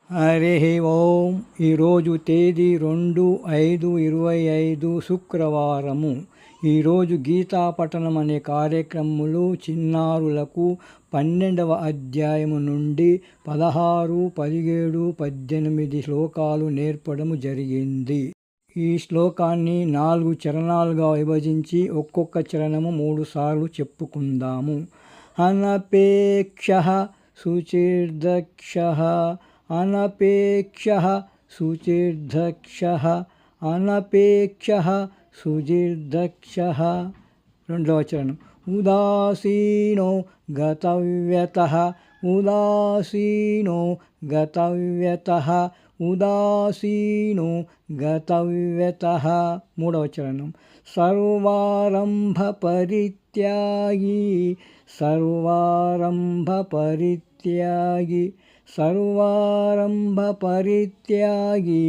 హరి ఓం. ఈరోజు తేదీ 2/5/25 శుక్రవారము. ఈరోజు గీతా పఠనం అనే కార్యక్రమంలో చిన్నారులకు 12వ అధ్యాయము నుండి 16, 17, 18 శ్లోకాలు నేర్పడం జరిగింది. ఈ శ్లోకాన్ని 4 చరణాలుగా విభజించి ఒక్కొక్క చరణము 3 సార్లు చెప్పుకుందాము. అనపేక్షః శుచిర్దక్షః అనపేక్షః శుచిర్దక్షః అనపేక్షః శుచిర్దక్షః. రెండవ చరణం. ఉదాసీనో గతవ్యతః ఉదాసీనో గతవ్యతః ఉదాసీనో గతవ్యతః. మూడవ చరణం. సర్వారంభ పరిత్యాగి సర్వారంభ పరిత్యాగి సర్వారంభ పరిత్యాగి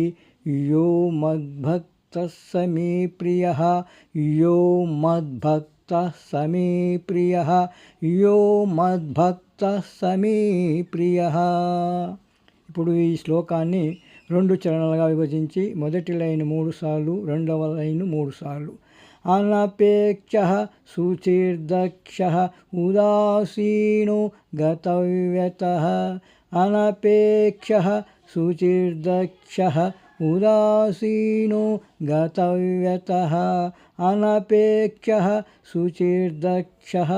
యో మద్భక్తః స మే ప్రియః యో మద్భక్తః స మే ప్రియః యో మద్భక్తః స మే ప్రియః. ఇప్పుడు ఈ శ్లోకాన్ని 2 చరణాలుగా విభజించి మొదటి లైన్ 3 సార్లు, రెండవ లైన్ 3 సార్లు. అనపేక్షః శుచిర్దక్షః ఉదాసీనో గతవ్యతః అనపేక్షః శుచిర్దక్షః ఉదాసీనో గతవ్యతః అనపేక్షః శుచిర్దక్షః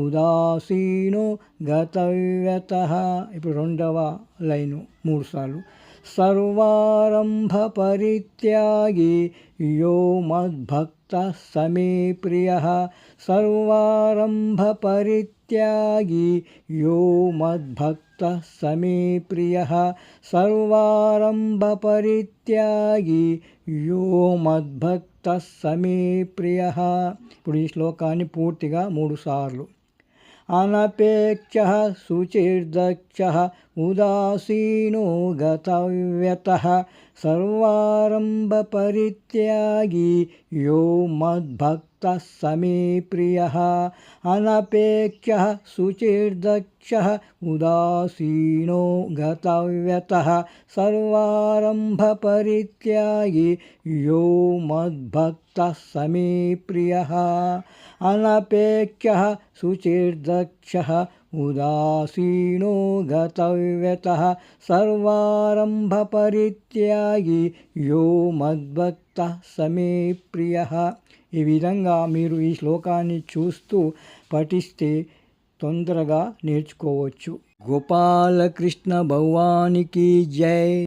ఉదాసీనో గతవ్యతః. ఇప్పుడు రెండవ లైను 3 సార్లు. సర్వారంభ పరిత్యాగి యో మద్భక్తః స మే ప్రియః సర్వారంభ పరిత్యాగి యో మద్భక్తః స మే ప్రియః సర్వారంభ పరిత్యాగి యో మద్భక్తః స మే ప్రియః. ఇప్పుడు ఈ శ్లోకాన్ని పూర్తిగా 3 సార్లు. అనపేక్షః శుచిర్దక్షః ఉదాసీనో గతవ్యతః సర్వారంభ పరిత్యాగి యో మద్భక్తః స మే ప్రియః అనపేక్షః శుచిర్దక్షః ఉదాసీనో గతవ్యతః సర్వారంభ పరిత్యాగి యో మద్భక్తః స మే ప్రియః అనపేక్షః శుచిర్దక్షః ఉదాసీనో గతవ్యతః సర్వారంభ పరిత్యాగి యో మద్భక్తః స మే ప్రియః. ఈ విధంగా మీరు ఈ శ్లోకాన్ని చూస్తూ పఠిస్తే తొందరగా నేర్చుకోవచ్చు. గోపాలకృష్ణ భగవానికి జై.